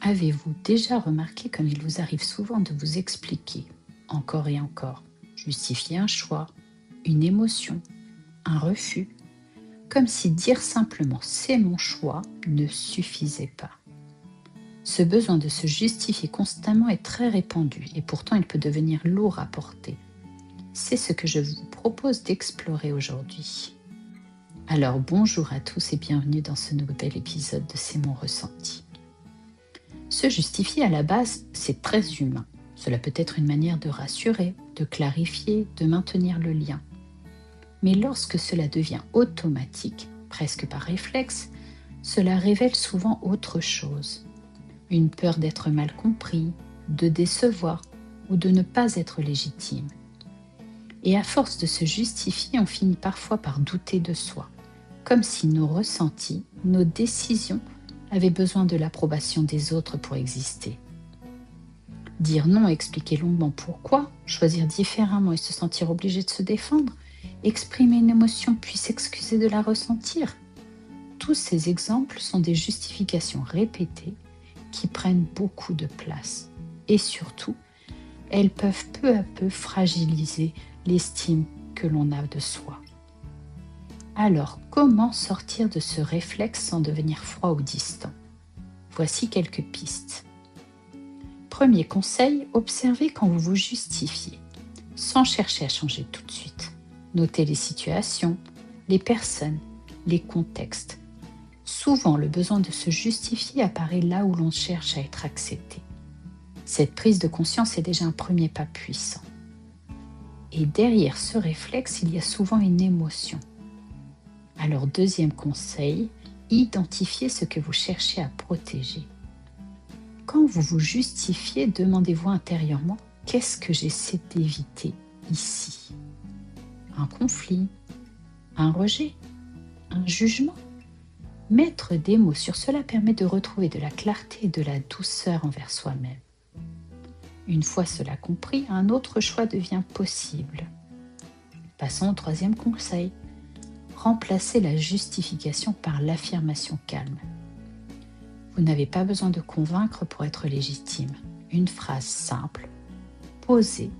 Avez-vous déjà remarqué comme il vous arrive souvent de vous expliquer, encore et encore, justifier un choix, une émotion, un refus, comme si dire simplement «c'est mon choix» ne suffisait pas. Ce besoin de se justifier constamment est très répandu et pourtant il peut devenir lourd à porter. C'est ce que je vous propose d'explorer aujourd'hui. Alors bonjour à tous et bienvenue dans ce nouvel épisode de C'est mon ressenti. Se justifier à la base, c'est très humain. Cela peut être une manière de rassurer, de clarifier, de maintenir le lien. Mais lorsque cela devient automatique, presque par réflexe, cela révèle souvent autre chose. Une peur d'être mal compris, de décevoir ou de ne pas être légitime. Et à force de se justifier, on finit parfois par douter de soi, comme si nos ressentis, nos décisions avaient besoin de l'approbation des autres pour exister. Dire non, expliquer longuement pourquoi, choisir différemment et se sentir obligé de se défendre, exprimer une émotion puis s'excuser de la ressentir. Tous ces exemples sont des justifications répétées qui prennent beaucoup de place. Et surtout, elles peuvent peu à peu fragiliser l'estime que l'on a de soi. Alors, comment sortir de ce réflexe sans devenir froid ou distant ? Voici quelques pistes. Premier conseil, observez quand vous vous justifiez, sans chercher à changer tout de suite. Notez les situations, les personnes, les contextes. Souvent, le besoin de se justifier apparaît là où l'on cherche à être accepté. Cette prise de conscience est déjà un premier pas puissant. Et derrière ce réflexe, il y a souvent une émotion. Alors, deuxième conseil, identifiez ce que vous cherchez à protéger. Quand vous vous justifiez, demandez-vous intérieurement « Qu'est-ce que j'essaie d'éviter ici ?» Un conflit, un rejet, un jugement. Mettre des mots sur cela permet de retrouver de la clarté et de la douceur envers soi-même. Une fois cela compris, un autre choix devient possible. Passons au troisième conseil. Remplacez la justification par l'affirmation calme. Vous n'avez pas besoin de convaincre pour être légitime. Une phrase simple, posée,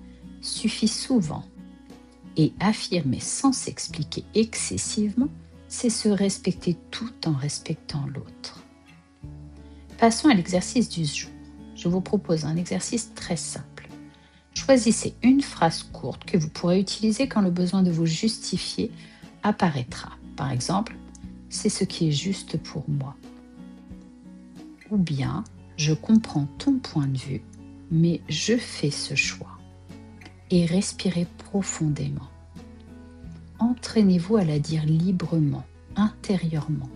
suffit souvent. Et affirmer sans s'expliquer excessivement, c'est se respecter tout en respectant l'autre. Passons à l'exercice du jour. Je vous propose un exercice très simple. Choisissez une phrase courte que vous pourrez utiliser quand le besoin de vous justifier apparaîtra. Par exemple, « c'est ce qui est juste pour moi ». Ou bien « je comprends ton point de vue, mais je fais ce choix ». Et respirez profondément. Entraînez-vous à la dire librement, intérieurement,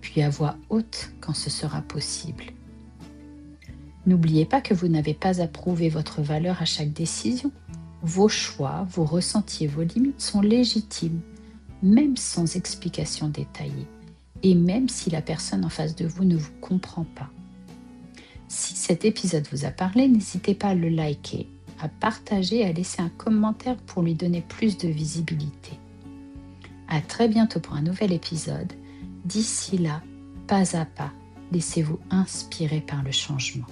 puis à voix haute quand ce sera possible. N'oubliez pas que vous n'avez pas à prouver votre valeur à chaque décision. Vos choix, vos ressentis et vos limites sont légitimes, même sans explication détaillée, et même si la personne en face de vous ne vous comprend pas. Si cet épisode vous a parlé, n'hésitez pas à le liker, à partager et à laisser un commentaire pour lui donner plus de visibilité. À très bientôt pour un nouvel épisode. D'ici là, pas à pas, laissez-vous inspirer par le changement.